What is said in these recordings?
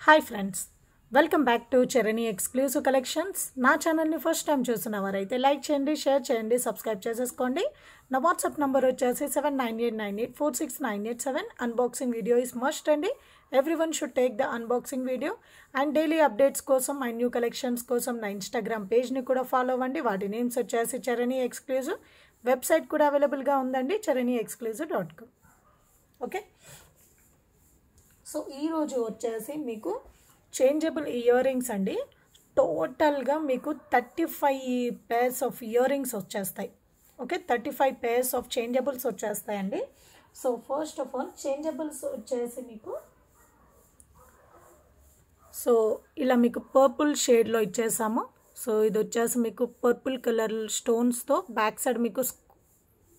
Hi friends, welcome back to Charani exclusive collections. నా ఛానల్ని first time చూస్తున్నవారైతే like చేయండి, share చేయండి, సబ్స్క్రైబ్ చేసేసుకోండి. నా వాట్సాప్ నెంబర్ వచ్చేసి 7988984697. అన్బాక్సింగ్ వీడియో ఇస్ మస్ట్ అండి. Everyone should take the unboxing video. And daily updates కోసం అండ్ న్యూ కలెక్షన్స్ కోసం నా ఇన్స్టాగ్రామ్ పేజ్ని కూడా ఫాలో అవ్వండి. వాటి నేమ్స్ వచ్చేసి చరణి ఎక్స్క్లూసివ్. వెబ్సైట్ కూడా అవైలబుల్గా ఉందండి, charaniexclusive.com. ఓకే, సో ఈరోజు వచ్చేసి మీకు చేంజబుల్ ఇయర్ రింగ్స్ అండి. టోటల్గా మీకు 35 pairs ఆఫ్ ఇయర్ రింగ్స్ వచ్చేస్తాయి. ఓకే, 35 pairs ఆఫ్ చేంజబుల్స్ వచ్చేస్తాయండి. So first of all changeables వచ్చేసి మీకు ఇలా మీకు పర్పుల్ షేడ్లో ఇచ్చేసాము. సో ఇది వచ్చేసి మీకు పర్పుల్ కలర్ స్టోన్స్తో బ్యాక్ సైడ్ మీకు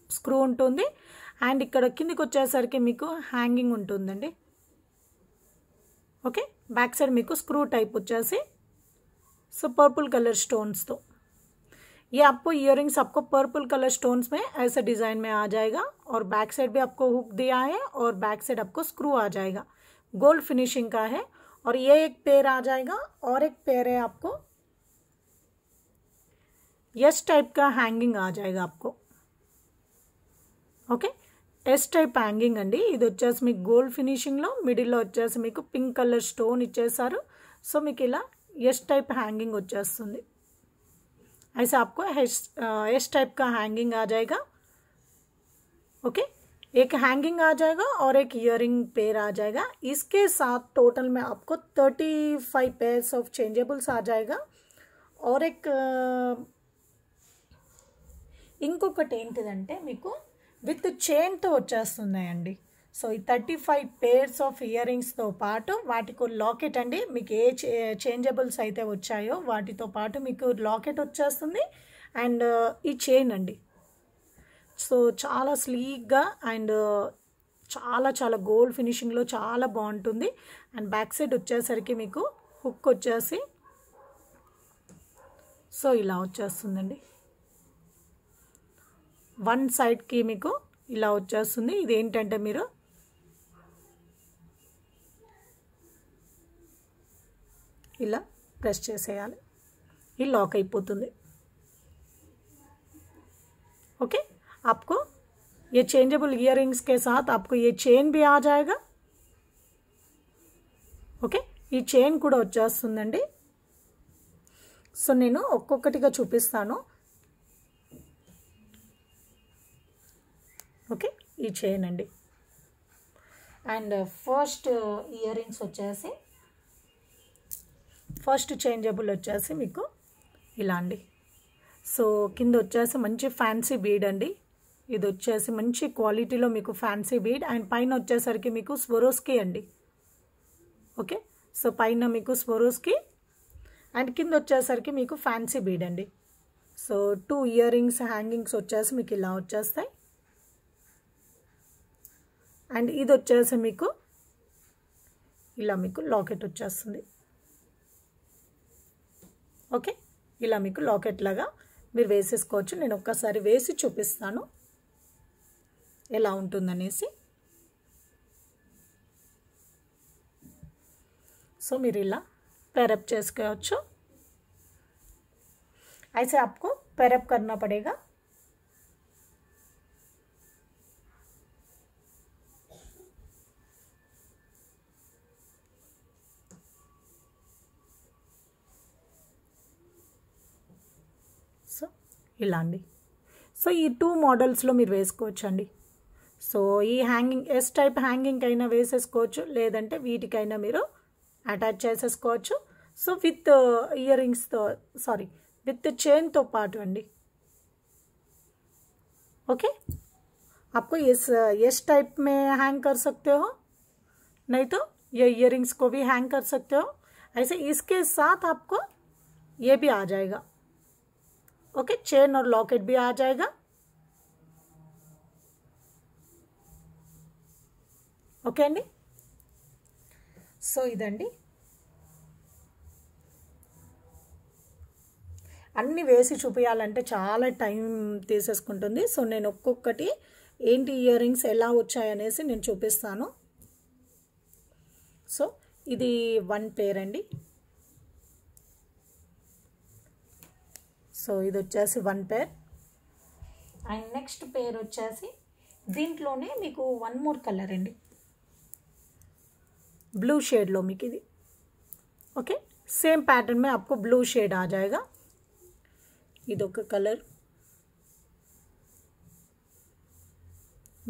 స్క్రూ ఉంటుంది. అండ్ ఇక్కడ కిందికి వచ్చేసరికి మీకు హ్యాంగింగ్ ఉంటుందండి. ओके, बैक साइड में स्क्रू टाइप వచ్చేసి सो पर्पल कलर स्टोन्स तो ये आपको इयररिंग्स आपको पर्पल कलर स्टोन्स में ऐसे डिज़ाइन में आ जाएगा. और बैक साइड भी आपको हुक दिया है और बैक साइड आपको स्क्रू आ जाएगा. गोल्ड फिनिशिंग का है. और ये एक पेयर आ जाएगा और एक पेयर है आपको यस टाइप का हैंगिंग आ जाएगा आपको. ओके, ఎస్ టైప్ హ్యాంగింగ్ అండి. ఇది వచ్చేసి మీకు గోల్డ్ ఫినిషింగ్లో మిడిల్లో వచ్చేసి మీకు పింక్ కలర్ స్టోన్ ఇచ్చేసారు. సో మీకు ఇలా ఎస్ టైప్ హ్యాంగింగ్ వచ్చేస్తుంది. ऐसे आपको एस टाइप का हैंगिंग आ जाएगा. ओके, एक हैंगिंग आ जाएगा और एक इयरिंग पेयर आ जाएगा. इसके साथ टोटल में आपको 35 पेयर्स ऑफ चेंजेबल्स आ जाएगा. और एक ఇంకొకటి ఏంటిదంటే మీకు విత్ చైన్తో వచ్చేస్తున్నాయండి. సో ఈ 35 pairs ఆఫ్ ఇయర్ రింగ్స్తో పాటు వాటికి లాకెట్ అండి. మీకు ఏ చేంజబుల్స్ అయితే వచ్చాయో వాటితో పాటు మీకు లాకెట్ వచ్చేస్తుంది. అండ్ ఈ చైన్ అండి. సో చాలా స్లీక్గా అండ్ చాలా చాలా గోల్డ్ ఫినిషింగ్లో చాలా బాగుంటుంది. అండ్ బ్యాక్ సైడ్ వచ్చేసరికి మీకు హుక్ వచ్చేసి సో ఇలా వచ్చేస్తుందండి. వన్ సైడ్కి మీకు ఇలా వచ్చేస్తుంది. ఇది ఏంటంటే మీరు ఇలా ప్రెస్ చేసేయాలి, ఇది లాక్ అయిపోతుంది. ओके, आपको ये चेंजेबल इयररिंग्स के साथ आपको ये चेन भी आ जाएगा. ओके, ఈ చైన్ కూడా వచ్చేస్తుందండి. సో నేను ఒక్కొక్కటిగా చూపిస్తాను. ఓకే, ఈ చైన్ అండి. అండ్ ఫస్ట్ ఇయర్ రింగ్స్ వచ్చేసి ఫస్ట్ చేంజబుల్ వచ్చేసి మీకు ఇలా అండి. సో కింద వచ్చేసి మంచి ఫ్యాన్సీ బీడ్ అండి. ఇది వచ్చేసి మంచి క్వాలిటీలో మీకు ఫ్యాన్సీ బీడ్. అండ్ పైన వచ్చేసరికి మీకు స్వరోస్కి అండి. ఓకే, సో పైన మీకు స్వరోస్కి అండ్ కింద వచ్చేసరికి మీకు ఫ్యాన్సీ బీడ్ అండి. సో 2 ఇయర్ రింగ్స్ హ్యాంగింగ్స్ వచ్చేసి మీకు ఇలా వచ్చేస్తాయి. అండ్ ఇది వచ్చేసి మీకు ఇలా మీకు లాకెట్ వచ్చేస్తుంది. ఓకే, ఇలా మీకు లాకెట్ లాగా మీరు వేసేసుకోవచ్చు. నేను ఒక్కసారి వేసి చూపిస్తాను ఎలా ఉంటుందనేసి. సో మీరు ఇలా पैरअप చేసుకోవచ్చు. ऐसे आपको पैरअप करना पड़ेगा. సో ఇలా అండి. సో ఈ 2 మోడల్స్లో మీరు వేసుకోవచ్చండి. సో ఈ హ్యాంగింగ్ ఎస్ టైప్ హ్యాంగింగ్ అయినా వేసేసుకోవచ్చు, లేదంటే వీటికైనా మీరు అటాచ్ చేసేసుకోవచ్చు. సో విత్ ఇయర్ రింగ్స్తో విత్ చైన్తో పాటు అండి. ओके, आपको इस टाइप में हैंग कर सकते हो, नहीं तो ये इयररिंग्स को भी हैंग कर सकते हो. ऐसे इसके साथ आपको ये भी आ जाएगा. ओके, चेन और लॉकेट भी आ जाएगा. ఓకే అండి. సో ఇదండి, అన్నీ వేసి చూపించాలంటే చాలా టైం తీసేసుకుంటుంది. సో నేను ఒక్కొక్కటి ఏంటి ఇయర్ రింగ్స్ ఎలా వచ్చాయనేసి నేను చూపిస్తాను. సో ఇది 1 పేర్ అండి. సో ఇది వచ్చేసి 1 పేర్. అండ్ నెక్స్ట్ పేర్ వచ్చేసి దీంట్లోనే మీకు 1 మోర్ కలర్ అండి, ब्लू शेड लो మీకు ఇది. ओके, सेम पैटर्न में आपको ब्लू शेड आ जाएगा. ఇదొక కలర్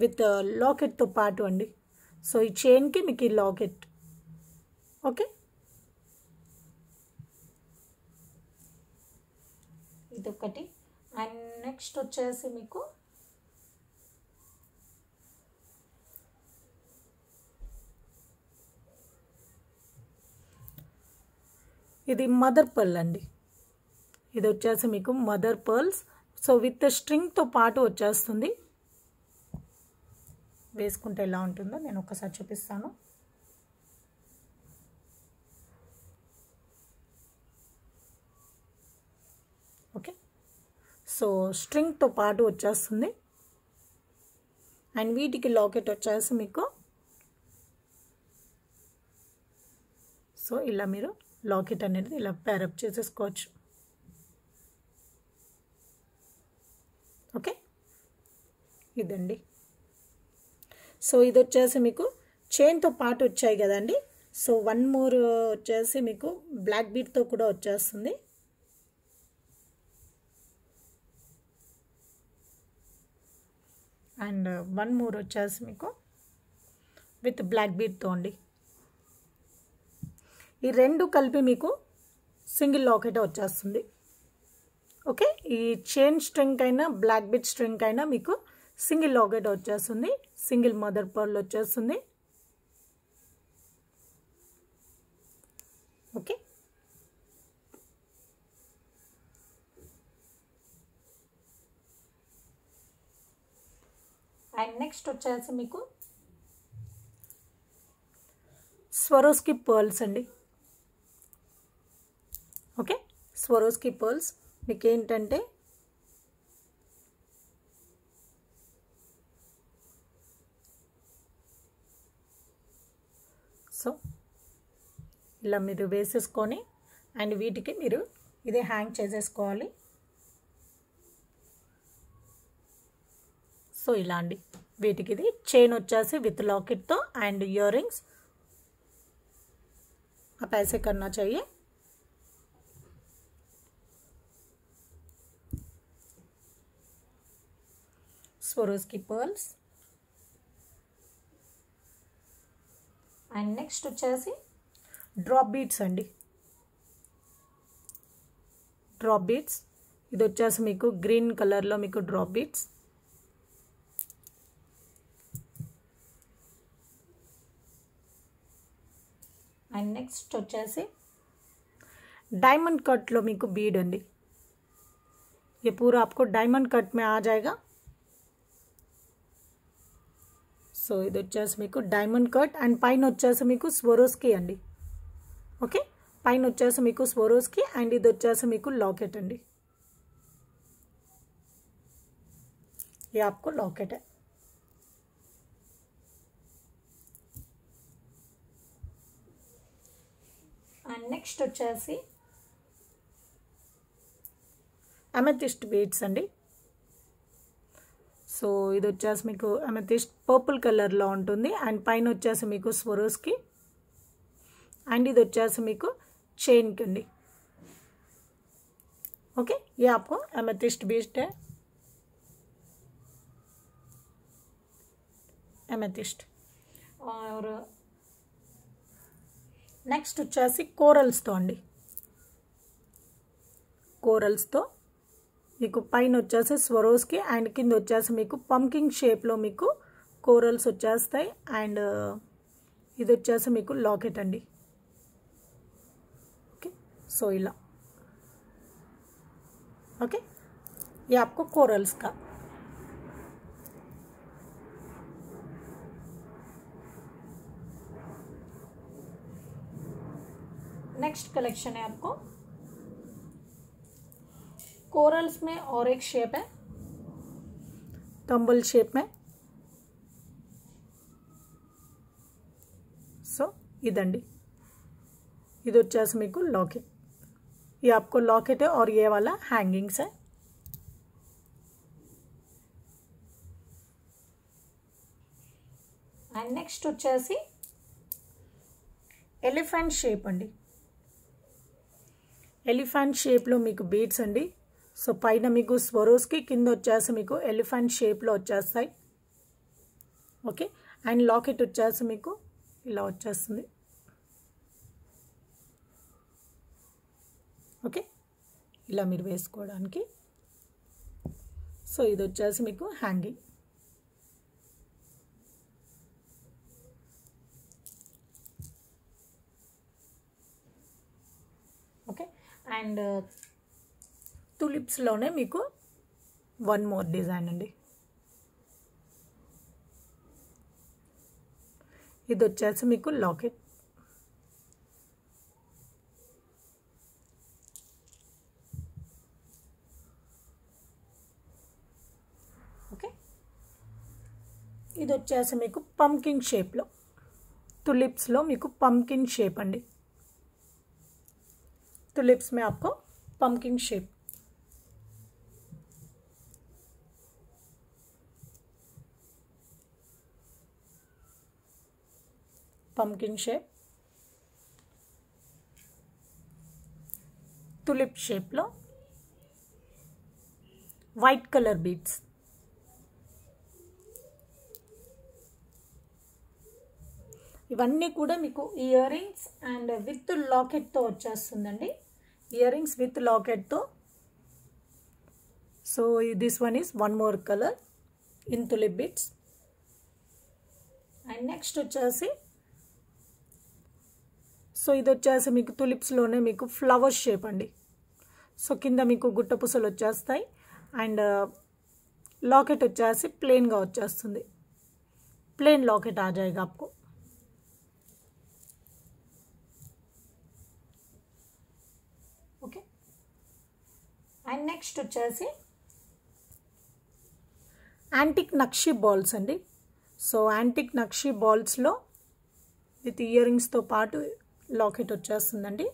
విత్ లాకెట్తో పాటు అండి. సో ఈ చైన్కి మీకు ఈ లాకెట్. ఓకే, ఇదొకటి. అండ్ నెక్స్ట్ వచ్చేసి మీకు ఇది మదర్ పర్ల్ అండి. ఇది వచ్చేసి మీకు మదర్ పర్ల్స్. సో విత్ స్ట్రింగ్తో పాటు వచ్చేస్తుంది. వేసుకుంటే ఎలా ఉంటుందో నేను ఒకసారి చూపిస్తాను. ఓకే, సో స్ట్రింగ్తో పాటు వచ్చేస్తుంది. అండ్ వీటికి లాకెట్ వచ్చేసి మీకు సో ఇలా మీరు లాకెట్ అనేది ఇలా పేరప్ చేసేసుకోవచ్చు. ఓకే, ఇదండి. సో ఇది వచ్చేసి మీకు చైన్తో పాటు వచ్చాయి కదండి. సో 1 మోర్ వచ్చేసి మీకు బ్లాక్ బీడ్తో కూడా వచ్చేస్తుంది. అండ్ 1 మోర్ వచ్చేసి మీకు విత్ బ్లాక్ బీడ్తో అండి. ఈ రెండు కలిపి మీకు సింగిల్ లాకెట్ వచ్చేస్తుంది. ఓకే, ఈ చైన్ స్ట్రింగ్ అయినా బ్లాక్ బీడ్ స్ట్రింగ్ అయినా మీకు సింగిల్ లాకెట్ వచ్చేస్తుంది. సింగిల్ మదర్ పర్ల్ వచ్చేస్తుంది. ఓకే, అండ్ నెక్స్ట్ వచ్చేసి మీకు స్వరోస్కి పర్ల్స్ అండి. ఓకే, స్వరోస్కి పర్ల్స్ మీకు ఏంటంటే సో ఇలా మీరు వేసేసుకొని అండ్ వీటికి మీరు ఇదే హ్యాంగ్ చేసేసుకోవాలి. సో ఇలా అండి. వీటికి ఇది చైన్ వచ్చేసి విత్ लॉकेट एंड इयररिंग्स आप ऐसे करना चाहिए. Swarovski pearls and next వచ్చేసి డ్రాప్ బీడ్స్ అండి. డ్రాప్ బీడ్స్ ఇది వచ్చేసి మీకు గ్రీన్ కలర్ లో మీకు డ్రాప్ బీడ్స్. एंड नेक्स्ट వచ్చేసి डायमंड कट लो మీకు बीड अंडी. ये पूरा आपको डायमंड कट में आ जाएगा. सो ఇది వచ్చేసి మీకు डायमंड कट అండ్ పైన వచ్చేసి మీకు స్వరోస్కి అండి. ఓకే, పైన వచ్చేసి మీకు స్వరోస్కి అండ్ ఇది వచ్చేసి మీకు लॉकेट अंडी. ये आपको लॉकेट है. అండ్ నెక్స్ట్ వచ్చేసి అమెథిస్ట్ బీడ్స్ అండి. సో ఇది వచ్చేసి మీకు అమెథిస్ట్ పర్పుల్ కలర్లో ఉంటుంది అండ్ పైన వచ్చేసి మీకు స్వరోస్కి అండ్ ఇది వచ్చేసి మీకు చైన్కి అండి. ఓకే, ये आपको अमेथिस्ट बीड है. अमेथिस्ट और నెక్స్ట్ వచ్చేసి కోరల్స్తో అండి. కోరల్స్తో మీకు పైన వచ్చేసి స్వరోస్కి అండ్ కింద వచ్చేసి మీకు పంకింగ్ షేప్లో మీకు కోరల్స్ వచ్చేస్తాయి అండ్ ఇది వచ్చేసి మీకు లాకెట్ అండి. ఓకే, సో ఇలా. ఓకే, ये आपको कोरल्स का. नेक्स्ट कलेक्शन है आपको कोरल्स में और एक शेप है टंबल शेप में. सो इదండి ఇది వచ్చేసి మీకు लॉकेट, ये आपको लॉकेट है और ये वाला हैंगिंग्स है। అండ్ నెక్స్ట్ వచ్చేసి ఎలిఫెంట్ షేప్ అండి, ఎలిఫెంట్ షేప్లో మీకు బీడ్స్ అండి। సో పైన మీకు స్వరోస్కి, కింద వచ్చేసి మీకు ఎలిఫెంట్ షేప్లో వచ్చేస్తాయి। ఓకే, అండ్ లాకెట్ వచ్చేసి మీకు ఇలా వచ్చేస్తుంది। ఓకే, ఇలా మీరు వేసుకోవడానికి। సో ఇది వచ్చేసి మీకు హ్యాంగింగ్। ఓకే, అండ్ టులిప్స్లోనే మీకు వన్ మోర్ డిజైన్ అండి, ఇది వచ్చేసి మీకు లాకెట్। ఓకే, ఇది వచ్చేసి మీకు పంకిన్ షేప్లో, టులిప్స్లో మీకు పంకిన్ షేప్ అండి। टुलिप्स में आपको pumpkin shape, pumpkin shape, tulip shape लो वाइट कलर बीड्स। ఇవన్నీ కూడా మీకు ఇయర్ రింగ్స్ అండ్ విత్ లాకెట్తో వచ్చేస్తుందండి, ఇయర్ రింగ్స్ విత్ లాకెట్తో। So this one is one more colour in tulip bits. And next వచ్చేసి సో ఇది వచ్చేసి మీకు టులిప్స్లోనే మీకు ఫ్లవర్ షేప్ అండి। సో కింద మీకు గుట్ట పూసలు వచ్చేస్తాయి అండ్ लॉकेट వచ్చేసి ప్లెయిన్గా వచ్చేస్తుంది, ప్లెయిన్ लॉकेट आ जाएगा आपको। ఓకే, అండ్ నెక్స్ట్ వచ్చేసి యాంటిక్ నక్షి బాల్స్ అండి। సో యాంటిక్ నక్షి బాల్స్లో విత్ ఇయర్ రింగ్స్తో పాటు లాకెట్ వచ్చేస్తుందండి,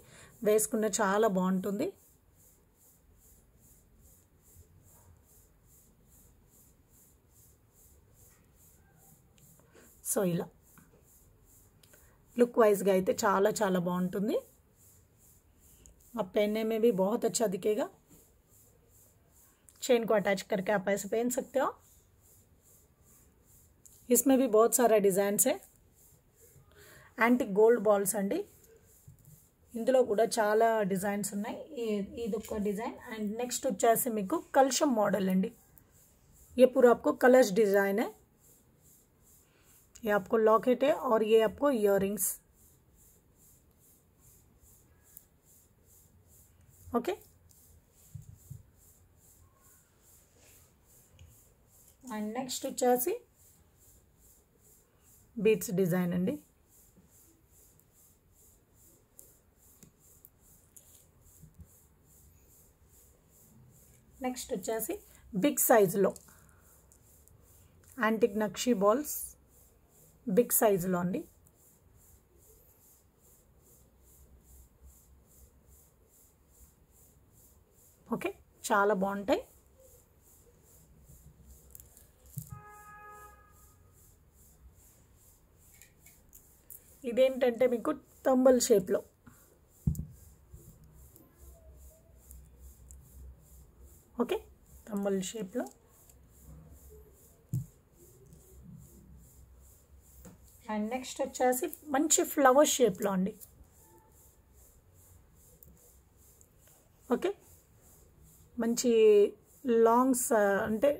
వేసుకున్న చాలా బాగుంటుంది। సో ఇలా लुक वाइज గా అయితే చాలా చాలా బాగుంటుంది। आप पहनने में भी बहुत अच्छा दिखेगा। चेन को अटैच करके आप ऐसे पहन सकते हो। इसमें भी बहुत सारा डिजाइन्स है। యాంటిక్ గోల్డ్ బాల్స్ అండి, ఇందులో కూడా చాలా డిజైన్స్ ఉన్నాయి, ఇది ఒక డిజైన్। అండ్ నెక్స్ట్ వచ్చేసి మీకు కల్షం మోడల్ అండి, ये पूरा आपको कलर्स डिजाइन है। ये आपको लॉकेट है और ये आपको इयररिंग्स। ओके, అండ్ నెక్స్ట్ వచ్చేసి బీట్స్ డిజైన్ అండి, నెక్స్ట్ వచ్చేసి బిగ్ సైజులో యాంటిక్ నక్షి బాల్స్, బిగ్ సైజులో అండి। ఓకే, చాలా బాగుంటాయి। ఇదేంటంటే మీకు తంబల్ షేప్లో, ఓకే, తంబల్ షేప్లో। అండ్ నెక్స్ట్ వచ్చేసి మంచి ఫ్లవర్ షేప్లో అండి, ఓకే, మంచి లాంగ్స్ అంటే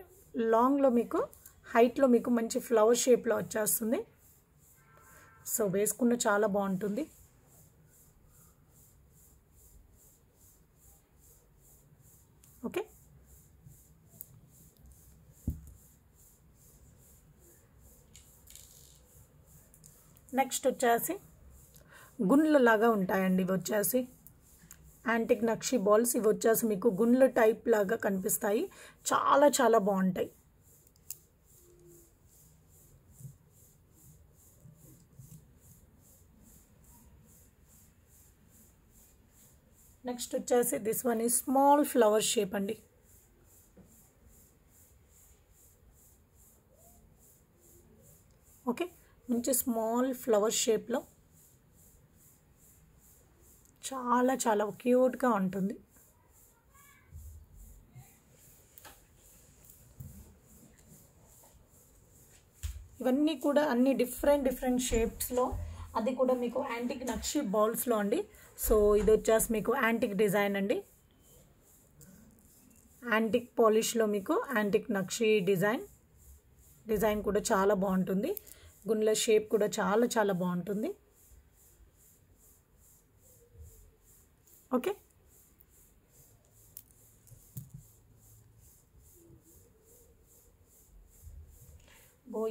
లాంగ్లో మీకు హైట్లో మీకు మంచి ఫ్లవర్ షేప్లో వచ్చేస్తుంది। సో వేసుకున్న చాలా బాగుంటుంది। ఓకే, నెక్స్ట్ వచ్చేసి గుండ్ల లాగా ఉంటాయండి, ఇవి వచ్చేసి యాంటిక్ నక్షి బాల్స్। ఇవి వచ్చేసి మీకు గుండ్ల టైప్ లాగా కనిపిస్తాయి, చాలా చాలా బాగుంటాయి। నెక్స్ట్ వచ్చేసి దిస్ వన్ ఈ స్మాల్ ఫ్లవర్ షేప్ అండి. ఓకే, మంచి స్మాల్ ఫ్లవర్ షేప్లో చాలా చాలా క్యూట్గా ఉంటుంది. ఇవన్నీ కూడా అన్ని డిఫరెంట్ షేప్స్లో, అది కూడా మీకు యాంటిక్ నక్షి బాల్స్లో అండి. సో ఇది వచ్చేసి మీకు యాంటిక్ డిజైన్ అండి, యాంటిక్ పాలిష్లో మీకు యాంటిక్ నక్షి డిజైన్ కూడా చాలా బాగుంటుంది. గుండ్ల షేప్ కూడా చాలా చాలా బాగుంటుంది. ఓకే,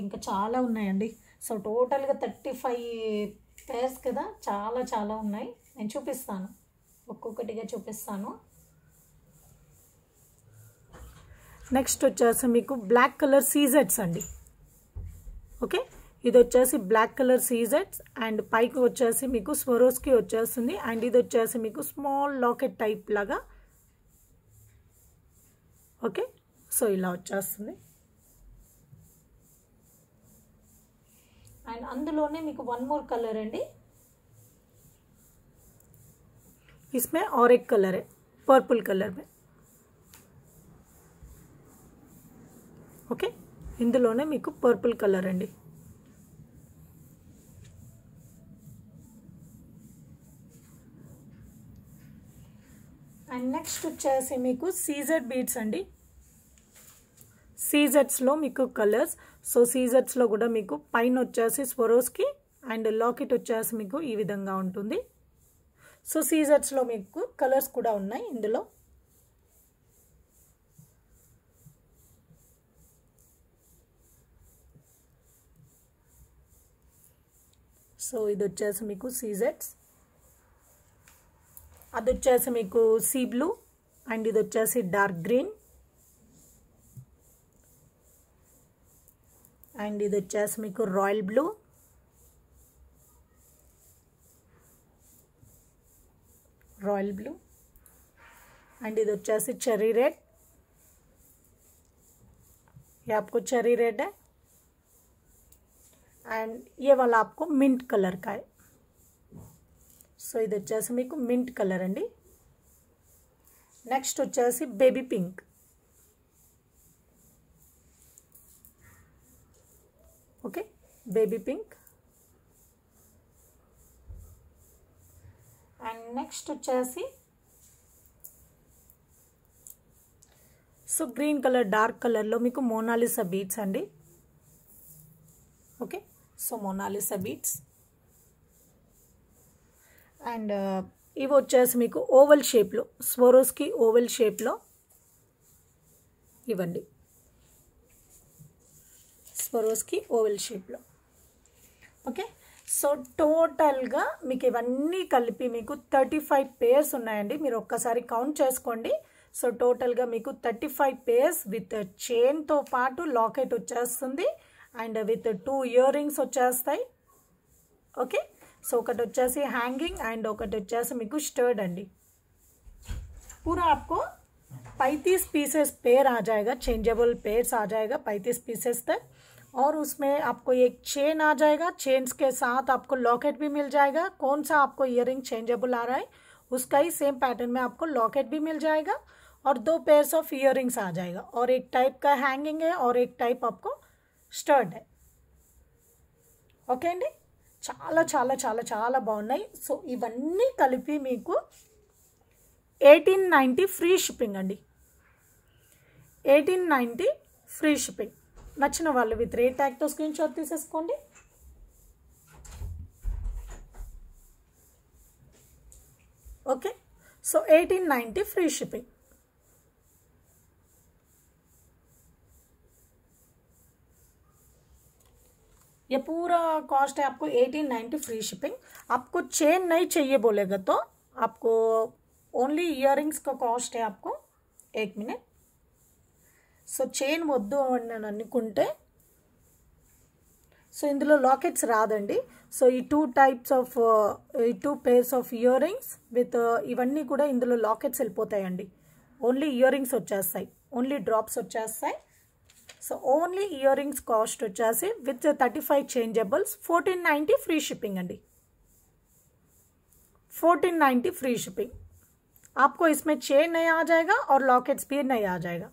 ఇంకా చాలా ఉన్నాయండి. సో టోటల్గా 35 పేర్స్ కదా, చాలా చాలా ఉన్నాయి. నేను చూపిస్తాను, ఒక్కొక్కటిగా చూపిస్తాను. నెక్స్ట్ వచ్చేసి మీకు బ్లాక్ కలర్ సీజెట్స్ అండి. ఓకే, ఇది వచ్చేసి బ్లాక్ కలర్ సీజెట్స్ అండ్ పైకి వచ్చేసి మీకు స్వరోస్కి వచ్చేస్తుంది. అండ్ ఇది వచ్చేసి మీకు స్మాల్ లాకెట్ టైప్ లాగా. ఓకే, సో ఇలా వచ్చేస్తుంది. అండ్ అందులోనే మీకు వన్ మోర్ కలర్ అండి, इसमें और एक कलर है पर्पल कलर में. ఓకే, ఇందులోనే మీకు పర్పుల్ కలర్ అండి. అండ్ నెక్స్ట్ వచ్చేసి మీకు సీజెడ్ బీడ్స్ అండి. సీజెడ్స్లో మీకు కలర్స్. సో సీజెడ్స్లో కూడా మీకు పైన వచ్చేసి స్వరోస్కి అండ్ లాకెట్ వచ్చేసి మీకు ఈ విధంగా ఉంటుంది. సో సీజెడ్స్లో మీకు కలర్స్ కూడా ఉన్నాయి ఇందులో. సో ఇది వచ్చేసి మీకు సీజెడ్స్, అది వచ్చేసి మీకు సీ బ్లూ అండ్ ఇది వచ్చేసి డార్క్ గ్రీన్ అండ్ ఇది వచ్చేసి మీకు రాయల్ బ్లూ एंड इधर వచ్చేసి చెర్రీ రెడ్, ये आपको चेरी रेड है एंड ये वाला आपको मिंट कलर का है. सो ఇది వచ్చేసి మీకు మింట్ కలర్ అండి. నెక్స్ట్ వచ్చేసి baby pink. Okay, baby pink. And next వచ్చేసి సో గ్రీన్ కలర్ డార్క్ కలర్లో మీకు మోనాలిసా బీడ్స్ అండి. Okay, so Mona Lisa beads. And ఇవి వచ్చేసి మీకు ఓవల్ షేప్లో, స్వరోస్కి ఓవల్ షేప్లో ఇవ్వండి, స్వరోస్కి ఓవల్ షేప్లో. ఓకే, సో టోటల్గా మీకు ఇవన్నీ కలిపి మీకు 35 పేర్స్ ఉన్నాయండి. మీరు ఒక్కసారి కౌంట్ చేసుకోండి. సో టోటల్గా మీకు 35 పేర్స్ విత్ చైన్తో పాటు లాకెట్ వచ్చేస్తుంది అండ్ విత్ 2 ఇయర్ రింగ్స్ వచ్చేస్తాయి. ఓకే, సో ఒకటి వచ్చేసి హ్యాంగింగ్ అండ్ ఒకటి వచ్చేసి మీకు స్టర్డ్ అండి. पूरा आपको 35 पीसेस पेयर आ जाएगा, चेंजेबल पेयर्स आ जाएगा 35 पीसेस तक. और उसमें आपको एक चेन आ जाएगा, चेन्स के साथ आपको लॉकेट भी मिल जाएगा. कौन सा आपको इयररिंग चेंजेबल आ रहा है उसका ही सेम पैटर्न में आपको लॉकेट भी मिल जाएगा और 2 पेयर्स ऑफ इयररिंग्स आ जाएगा और एक टाइप का हैंगिंग है और एक टाइप आपको स्टर्ड है. ఓకే అండి, చాలా చాలా చాలా చాలా బాగున్నాయి. సో ఇవన్నీ కలిపి మీకు 1890 ఫ్రీ షిప్పింగ్ అండి. 1890 ఫ్రీ షిప్పింగ్. నచ్చిన వాళ్ళు విత్ రేట్ ట్యాగ్తో స్క్రీన్ షాట్ తీసేసుకోండి. Okay, so 1890 free shipping. ये पूरा कॉस्ट है आपको 1890 फ्री शिपिंग. आपको चेन नहीं चाहिए बोलेगा तो आपको ओनली इयररिंग्स का कॉस्ट है आपको 1 मिनट. సో చైన్ వద్దు అని అనుకుంటే సో ఇందులో లాకెట్స్ రాదండి. సో ఈ 2 టైప్స్ ఆఫ్ ఈ 2 pairs of ear rings with ఇవన్నీ కూడా ఇందులో లాకెట్స్ వెళ్ళిపోతాయండి. ఓన్లీ ఇయర్ రింగ్స్ వచ్చేస్తాయి, ఓన్లీ డ్రాప్స్ వచ్చేస్తాయి. So only ear rings cost వచ్చేసి విత్ 35 చేంజబుల్స్ 1490 ఫ్రీ షిప్పింగ్ అండి. 1490 फ्री शिपिंग. आपको इसमें चेन नहीं आ जाएगा और लॉकेट्स भी नहीं आ जाएगा.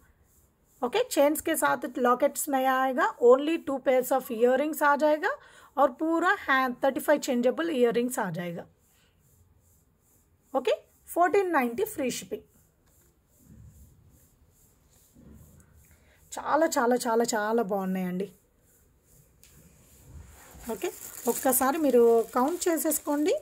ओके, चेन्स के साथ लॉकेट्स नहीं आएगा, ओनली 2 पेयर्स ऑफ इयररिंग्स आ जाएगा और पूरा 35 चेंजेबल इयररिंग्स आ जाएगा. Okay, 1490 free shipping. చాలా చాలా చాలా చాలా బాగున్నాయండి. ఓకే, ఒక్కసారి మీరు కౌంట్ చేసేసుకోండి.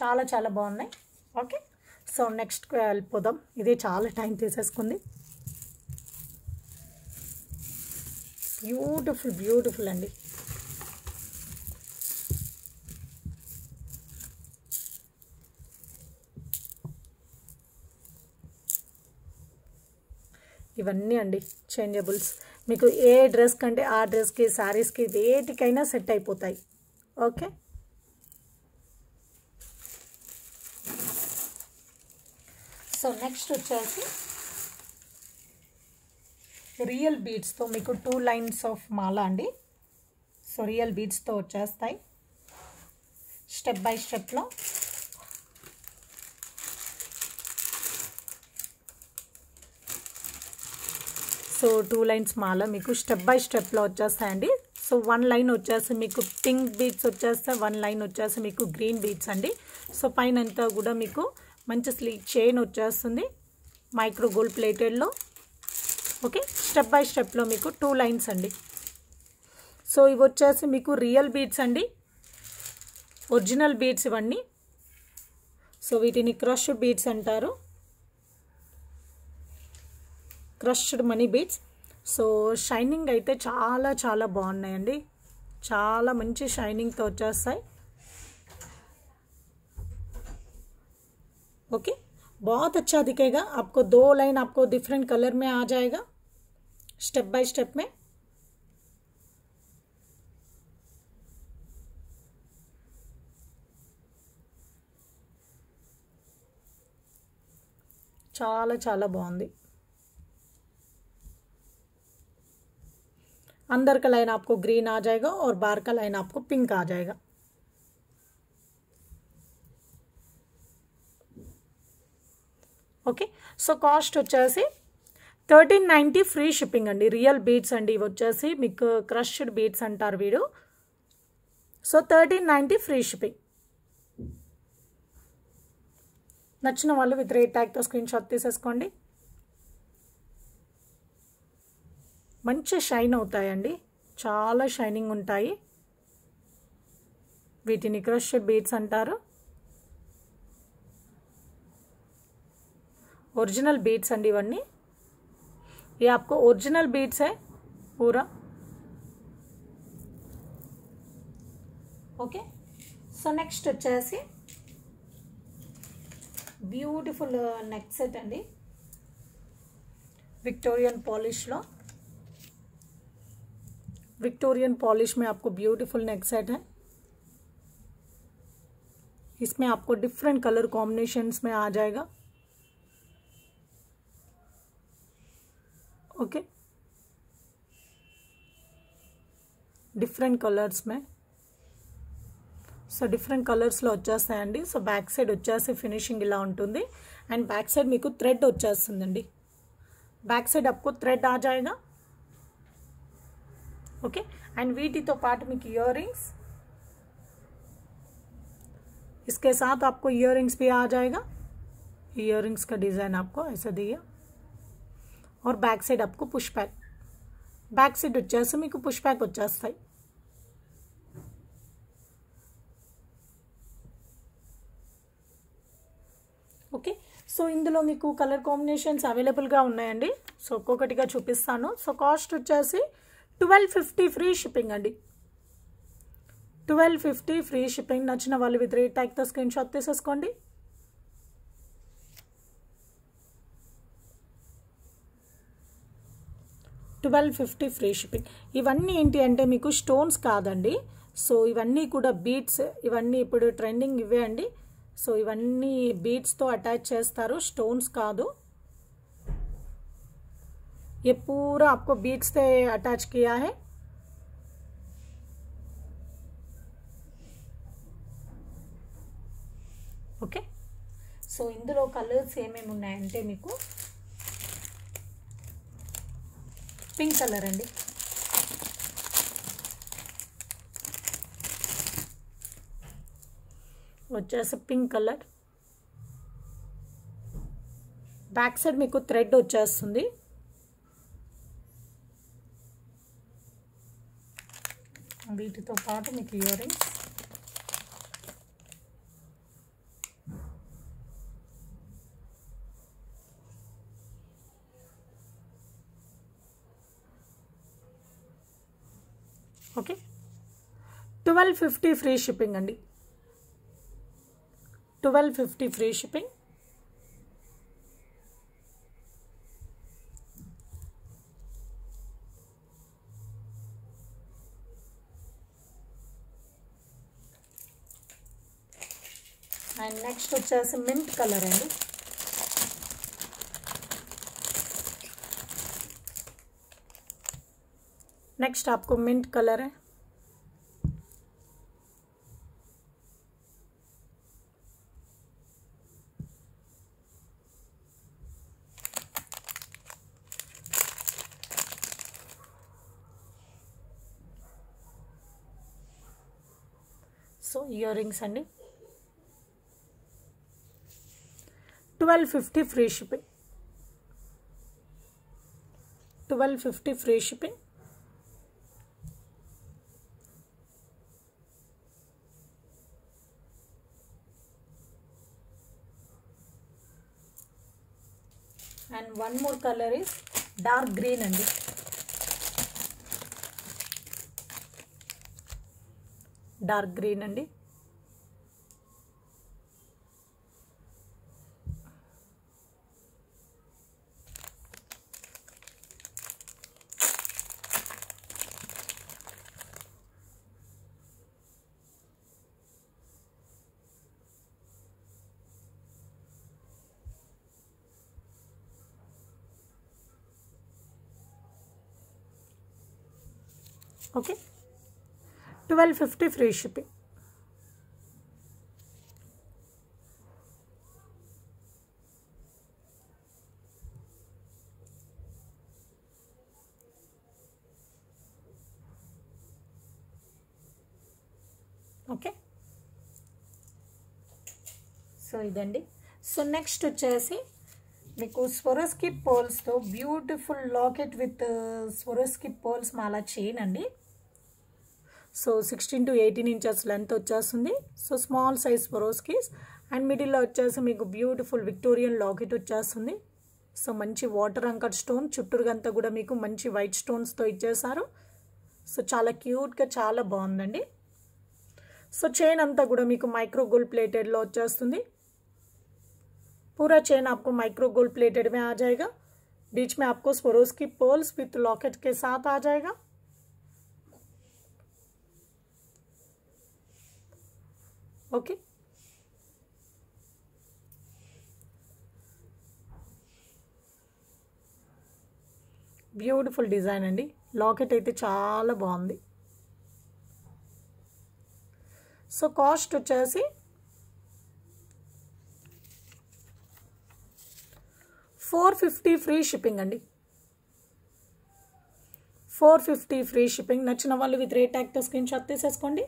చాలా చాలా బాగున్నాయి. ఓకే, సో నెక్స్ట్కి వెళ్ళిపోదాం. ఇది చాలా టైం తీసేసుకుంది. బ్యూటిఫుల్ బ్యూటిఫుల్ అండి. ఇవన్నీ అండి చేంజబుల్స్. మీకు ఏ డ్రెస్ కంటే ఆ డ్రెస్కి, శారీస్కి, వేటికైనా సెట్ అయిపోతాయి. ఓకే, సో నెక్స్ట్ వచ్చేసి రియల్ బీడ్స్తో మీకు 2 లైన్స్ ఆఫ్ మాల అండి. సో రియల్ బీడ్స్తో వచ్చేస్తాయి స్టెప్ బై స్టెప్లో. సో 2 లైన్స్ మాల మీకు స్టెప్ బై స్టెప్లో వచ్చేస్తాయండి. సో 1 లైన్ వచ్చేసి మీకు పింక్ బీడ్స్ వచ్చేస్తాయి, 1 లైన్ వచ్చేసి మీకు గ్రీన్ బీడ్స్ అండి. సో పైన అంతా కూడా మీకు మంచి స్లీవ్ చైన్ వచ్చేస్తుంది మైక్రో గోల్డ్ ప్లేటెడ్లో. ఓకే, స్టెప్ బై స్టెప్లో మీకు 2 లైన్స్ అండి. సో ఇవి వచ్చేసి మీకు రియల్ బీడ్స్ అండి, ఒరిజినల్ బీడ్స్ ఇవన్నీ. సో వీటిని క్రష్డ్ బీడ్స్ అంటారు, crushed money beads. So shining అయితే చాలా చాలా బాగున్నాయండి, చాలా మంచి షైనింగ్తో వచ్చేస్తాయి. ओके, बहुत अच्छा दिखेगा आपको. 2 लाइन आपको डिफरेंट कलर में आ जाएगा स्टेप बाय स्टेप में. చాలా చాలా బాగుంది. अंदर का लाइन आपको ग्रीन आ जाएगा और बाहर का लाइन आपको पिंक आ जाएगा. ఓకే, సో కాస్ట్ వచ్చేసి 1390 ఫ్రీ షిప్పింగ్ అండి. రియల్ బీడ్స్ అండి ఇవి వచ్చేసి మీకు క్రష్డ్ బీడ్స్ అంటారు వీడు. So 1390 free shipping. నచ్చిన వాళ్ళు విత్ రేట్ ట్యాగ్తో స్క్రీన్ షాట్ తీసేసుకోండి. మంచి షైన్ అవుతాయండి, చాలా షైనింగ్ ఉంటాయి. వీటిని క్రష్డ్ బీడ్స్ అంటారు. ओरिजिनल बीड्स अंडी इवన్నీ. ये आपको ओरिजिनल बीड्स है पूरा. ओके, सो नेक्स्ट వచ్చేసి ब्यूटीफुल नेक सेट अंडी विक्टोरियन पॉलिश लो. विक्टोरियन पॉलिश में आपको ब्यूटीफुल नेक सेट है. इसमें आपको डिफरेंट कलर कॉम्बिनेशंस में आ जाएगा. ओके, डिफरेंट कलर्स में. సో డిఫరెంట్ కలర్స్లో వచ్చేస్తాయండి. సో బ్యాక్ సైడ్ వచ్చేసి ఫినిషింగ్ ఇలా ఉంటుంది అండ్ బ్యాక్ సైడ్ మీకు థ్రెడ్ వచ్చేస్తుందండి. బ్యాక్ సైడ్ आपको थ्रेड आ जाएगा. ओके, एंड వీటితో పాటు మీకు ఇయర్ రింగ్స్, इसके साथ आपको इयर रिंग्स भी आ जाएगा. इयर रिंग्स का डिज़ाइन आपको ऐसा दिया और बैक साइड आपको पुश बैक. बैक साइड వచ్చేసి మీకు పుష్ బ్యాక్ వచ్చేస్తాయి. ఓకే, సో ఇందులో మీకు కలర్ కాంబినేషన్స్ అవైలబుల్గా ఉన్నాయండి. సో ఒక్కొక్కటిగా చూపిస్తాను. సో కాస్ట్ వచ్చేసి 1250 ఫ్రీ షిప్పింగ్ అండి. 1250 ఫ్రీ షిప్పింగ్. నచ్చిన వాళ్ళు విత్ రేట్ ట్యాగ్తో స్క్రీన్ షాట్ తీసేసుకోండి. 1250 ఫ్రీ షిప్పింగ్. ఇవన్నీ ఏంటి అంటే మీకు స్టోన్స్ కాదండి. సో ఇవన్నీ కూడా బీడ్స్, ఇవన్నీ ఇప్పుడు ట్రెండింగ్ ఇవే అండి. సో ఇవన్నీ బీడ్స్తో అటాచ్ చేస్తారు, స్టోన్స్ కాదు. ये पूरा आपको बीड्स से अटैच किया है. ఓకే. సో ఇందులో కలర్స్ ఏమేమి ఉన్నాయంటే మీకు పింక్ కలర్ అండి, వచ్చేసి పింక్ కలర్. బ్యాక్ సైడ్ మీకు థ్రెడ్ వచ్చేస్తుంది. వీటితో పాటు మీకు ear rings, okay. 1250 free shipping అండి, 1250 ఫ్రీ షిప్పింగ్. అండ్ నెక్స్ట్ వచ్చేసి మింట్ కలర్ అండి. नेक्स्ट आपको मिंट कलर है. సో ఇయర్ రింగ్స్ అండి, 1250 free shipping, 1250 free shipping. And one more colour is dark green అండి. డార్క్ గ్రీన్ అండి. Okay, 1250 free shipping. Okay. So ఇదండి. So next వచ్చేసి మీకు Swarovski పర్ల్స్తో beautiful locket with Swarovski pearls Mala chain అండి. So 16 to 18 inches length వచ్చేస్తుంది. So small size Swarovskis and మిడిల్లో వచ్చేసి మీకు బ్యూటిఫుల్ విక్టోరియన్ లాకెట్ వచ్చేస్తుంది. సో మంచి వాటర్ అంకర్ స్టోన్ చుట్టూరుగంతా కూడా మీకు మంచి వైట్ స్టోన్స్తో ఇచ్చేసారు. సో చాలా క్యూట్గా చాలా బాగుందండి. సో చైన్ అంతా కూడా మీకు మైక్రో గోల్డ్ ప్లేటెడ్లో వచ్చేస్తుంది. पूरा चेन आपको माइक्रो गोल्ड प्लेटेड में आ जाएगा. बीच में आपको स्वरोस्की पर्ल्स विथ लॉकेट के साथ आ जाएगा. ओके. బ్యూటిఫుల్ డిజైన్ అండి. లాకెట్ అయితే చాలా బాగుంది. సో కాస్ట్ వచ్చేసి 450 ఫ్రీ షిప్పింగ్ అండి. 450 ఫ్రీ షిప్పింగ్. నచ్చిన వాళ్ళు విత్ రేట్ ట్యాగ్తో స్క్రీన్ షాట్ తీసేసుకోండి.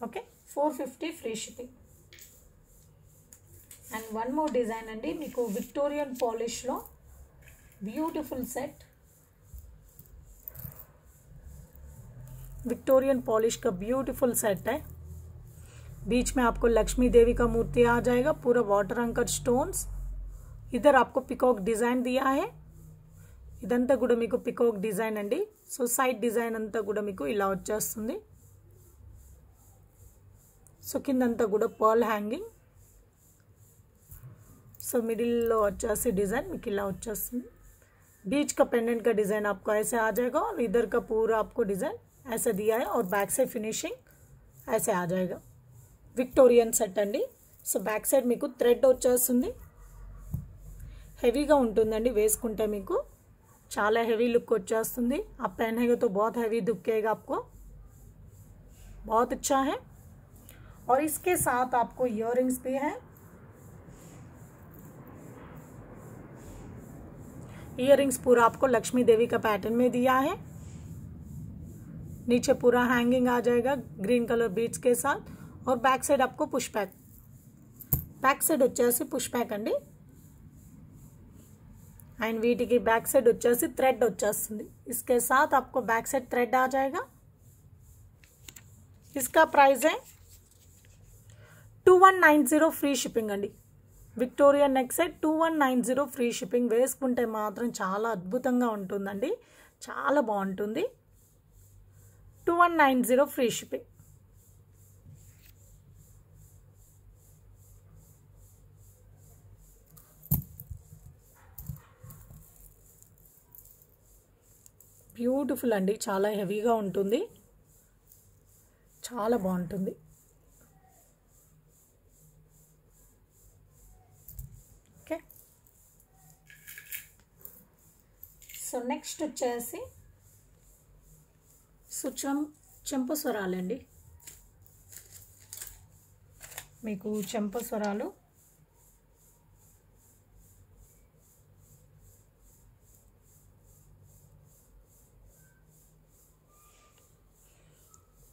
Okay, 450 free shipping. And one more design అండి, మీకు విక్టోరియన్ పాలిష్లో బ్యూటిఫుల్ सेट, विक्टोरियन पॉलिश का ब्यूटीफुल सेट है. बीच में आपको लक्ष्मी देवी का मूर्ति आ जाएगा, पूरा वाटर अंकर स्टोन्स. इधर आपको पिकॉक डिजाइन दिया है. ఇదంతా కూడా మీకు పికాక్ డిజైన్ అండి. సో సైడ్ డిజైన్ అంతా కూడా మీకు ఇలా వచ్చేస్తుంది. సో కిందంతా కూడా పర్ల్ హ్యాంగింగ్. సో మిడిల్లో వచ్చేసి डिज़ाइन మీకు ఇలా వచ్చేస్తుంది बीच का पेंडेंट का डिज़ाइन आपको ऐसे आ जाएगा और इधर का पूरा आपको डिज़ाइन ऐसे दिया है और बैक साइड फिनिशिंग ऐसे आ जाएगा विक्टोरियन सेट अंडी సో బ్యాక్ సైడ్ మీకు థ్రెడ్ వచ్చేస్తుంది హెవీగా ఉంటుందండి వేసుకుంటే మీకు చాలా హెవీ లుక్ వచ్చేస్తుంది आप पहनेंगे तो बहुत हैवी दिखेगा आपको बहुत अच्छा है और इसके साथ आपको इयररिंग्स भी है इयररिंग्स पूरा आपको लक्ष्मी देवी का पैटर्न में दिया है नीचे पूरा हैंगिंग आ जाएगा ग्रीन कलर बीड्स के साथ और बैक साइड आपको पुश बैक साइड వచ్చేసి పుష్ బ్యాక్ అండి एंड వీటికి बैक साइड వచ్చేసి థ్రెడ్ వచ్చేస్తుంది इसके साथ आपको बैक साइड थ्रेड आ जाएगा इसका प्राइस है 2190 फ्री शिपिंग अंडी Victorian neck set 2190 free shipping వేసుకుంటే మాత్రం చాలా అద్భుతంగా ఉంటుందండి చాలా బాగుంటుంది 2190 ఫ్రీ షిప్పింగ్ బ్యూటిఫుల్ అండి చాలా హెవీగా ఉంటుంది చాలా బాగుంటుంది ఓకే సో నెక్స్ట్ వచ్చేసి చెంపస్వరాలండి మీకు చెంపస్వరాలు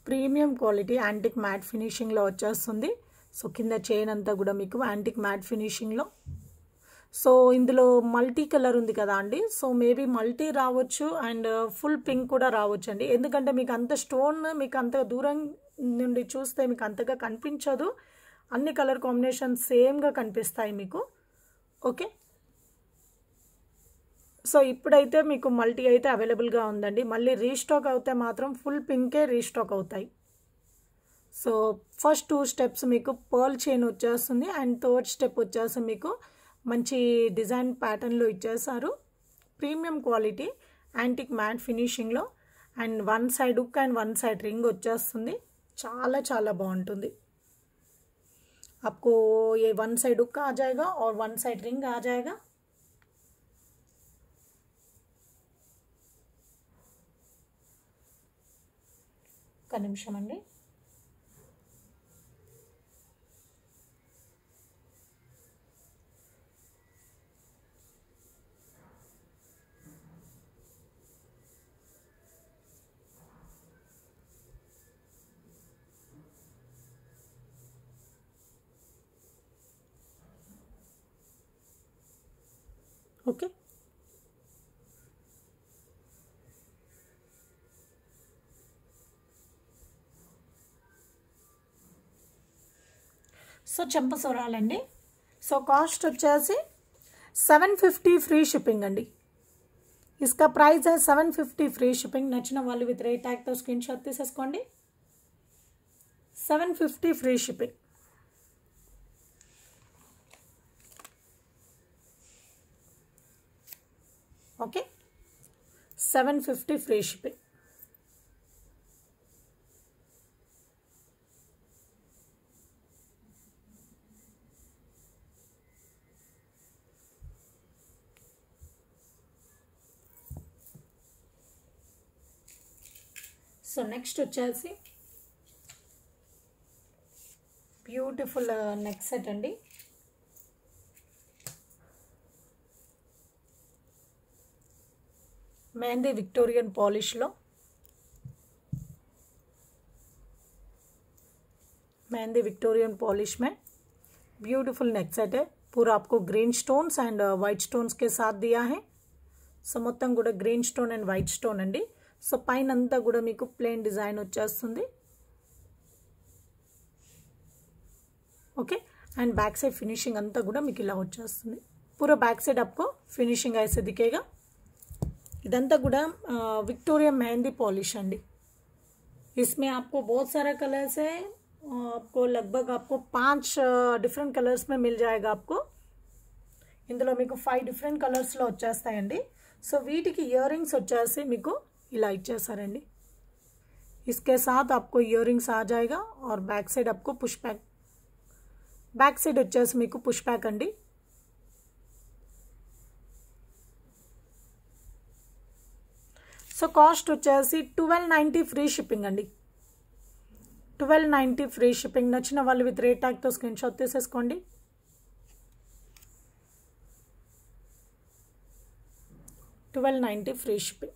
ప్రీమియం క్వాలిటీ యాంటిక్ మ్యాట్ ఫినిషింగ్లో వచ్చేస్తుంది సో కింద చైన్ అంతా కూడా మీకు యాంటిక్ మ్యాట్ ఫినిషింగ్లో సో ఇందులో మల్టీ కలర్ ఉంది కదా అండి సో మేబీ మల్టీ రావచ్చు అండ్ ఫుల్ పింక్ కూడా రావచ్చు అండి ఎందుకంటే మీకు అంత స్టోన్ మీకు అంత దూరం నుండి చూస్తే మీకు అంతగా కనిపించదు అన్ని కలర్ కాంబినేషన్ సేమ్గా కనిపిస్తాయి మీకు ఓకే సో ఇప్పుడైతే మీకు మల్టీ అయితే అవైలబుల్గా ఉందండి మళ్ళీ రీస్టాక్ అవుతే మాత్రం ఫుల్ పింకే రీస్టాక్ అవుతాయి సో ఫస్ట్ 2 స్టెప్స్ మీకు పర్ల్ చైన్ వచ్చేస్తుంది అండ్ థర్డ్ స్టెప్ వచ్చేసి మీకు మంచి డిజైన్ ప్యాటర్న్లో ఇచ్చేసారు ప్రీమియం క్వాలిటీ యాంటిక్ మ్యాట్ ఫినిషింగ్లో and one side hook and one side ring వచ్చేస్తుంది చాలా చాలా బాగుంటుంది आपको ये वन साइड हुक आ जाएगा और वन साइड रिंग आ जाएगा ఒక నిమిషం అండి ఓకే సో చెంపస్వరాలండి సో కాస్ట్ వచ్చేసి 750 ఫ్రీ షిప్పింగ్ అండి इसका प्राइस है 750 ఫ్రీ షిప్పింగ్ నచ్చిన వాళ్ళు విత్ రేట్ ట్యాగ్తో స్క్రీన్ షాట్ తీసేసుకోండి 750 free shipping okay 750 free shipping so next వచ్చేసి బ్యూటిఫుల్ నెక్ సెట్ అండి मेहंदी विक्टोरियन पॉलिश लो मेहंदी विक्टोरियन पॉलिश में ब्यूटीफुल नेक सेट है पूरा आपको green stones and white stones के साथ दिया है సో మొత్తం కూడా green stone and white stone అండి సో పైన అంతా కూడా మీకు ప్లెయిన్ డిజైన్ వచ్చేస్తుంది okay and back side finishing అంతా కూడా మీకు ఇలా వచ్చేస్తుంది पूरा बैक साइड आपको फिनिशिंग ऐसे दिखेगा इधंता गुड़ा विक्टोरिया मेहंदी पॉलिश अंडी इसमें आपको बहुत सारा कलर्स है आपको लगभग आपको 5 डिफरेंट कलर्स में मिल जाएगा आपको ఇందులో మీకు 5 డిఫరెంట్ కలర్స్లో వచ్చేస్తాయండి. సో వీటికి ఇయర్ రింగ్స్ వచ్చేసి మీకు ఇలా ఇచ్చేసారండి. इसके साथ आपको इयर रिंग्स आ जाएगा और बैक साइड आपको पुश వచ్చేసి మీకు పుష్ బ్యాక్ అండి. సో కాస్ట్ వచ్చేసి 1290 ఫ్రీ షిప్పింగ్ అండి. 1290 ఫ్రీ షిప్పింగ్. నచ్చిన వాళ్ళు విత్ రేట్ ట్యాగ్తో స్క్రీన్ షాట్ తీసేసుకోండి. $1290 ఫ్రీ షిప్పింగ్.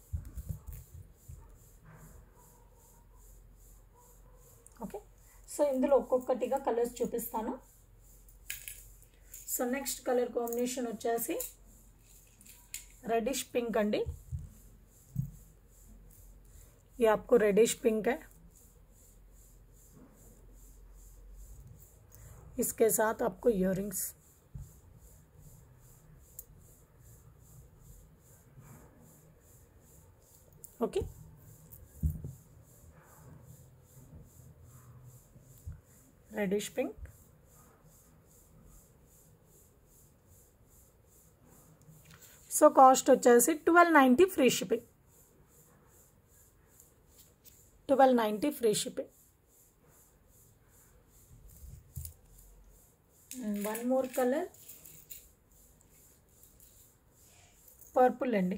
ఓకే, సో ఇందులో ఒక్కొక్కటిగా కలర్స్ చూపిస్తాను. సో నెక్స్ట్ కలర్ కాంబినేషన్ వచ్చేసి రెడిష్ పింక్ అండి. ये आपको रेडिश पिंक है. इसके साथ आपको earrings. Okay, reddish pink. So cost వచ్చేసి 1290 free shipping. 1290 free shipping. And one more colour purple అండి.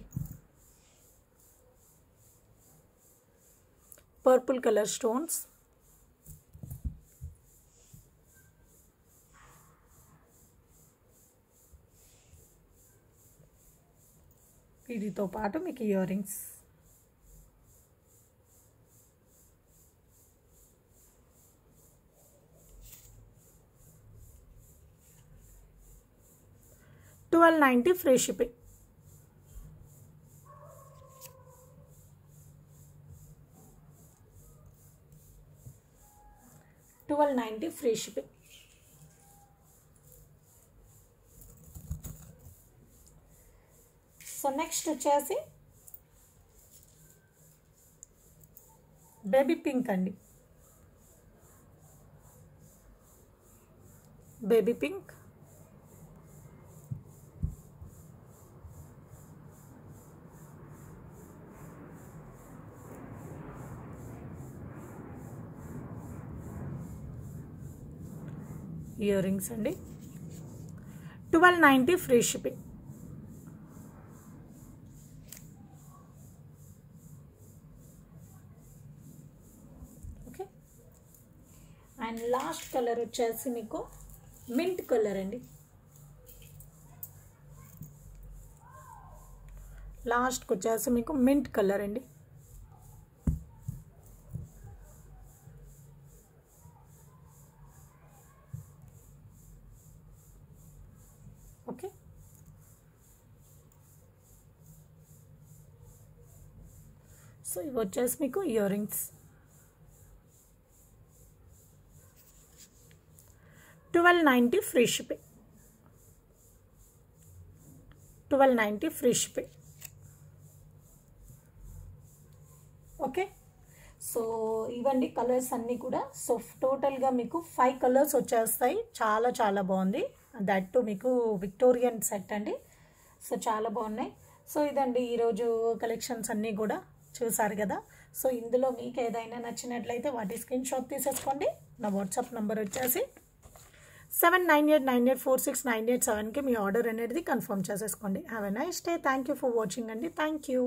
Purple colour stones. వీటితో పాటు మీకు ear rings. $1290 free shipping. $1290 free shipping. So next వచ్చేసి బేబీ పింక్ అండి. Baby pink. ఇయర్ రింగ్స్ అండి. 1290 free shipping. Okay, and last colour వచ్చేసి మీకు mint colour అండి. లాస్ట్కి వచ్చేసి మీకు మింట్ కలర్ అండి. ఓకే, సో ఇవి వచ్చేసి మీకు ear rings. 1290 free shipping. 1290 free shipping. Okay, so ఇవండి కలర్స్ అన్నీ కూడా. సో టోటల్గా మీకు 5 కలర్స్ వచ్చేస్తాయి. చాలా చాలా బాగుంది. దట్ టు మీకు విక్టోరియన్ సెట్ అండి. సో చాలా బాగున్నాయి. సో ఇదండి ఈరోజు కలెక్షన్స్ అన్నీ కూడా చూసారు కదా. సో ఇందులో మీకు ఏదైనా నచ్చినట్లయితే వాటి స్క్రీన్ షాట్ తీసేసుకోండి. నా వాట్సాప్ నెంబర్ వచ్చేసి 7989846987కి మీ ఆర్డర్ అనేది కన్ఫర్మ్ చేసేసుకోండి. Have a nice day. Thank you for watching అండి. Thank you.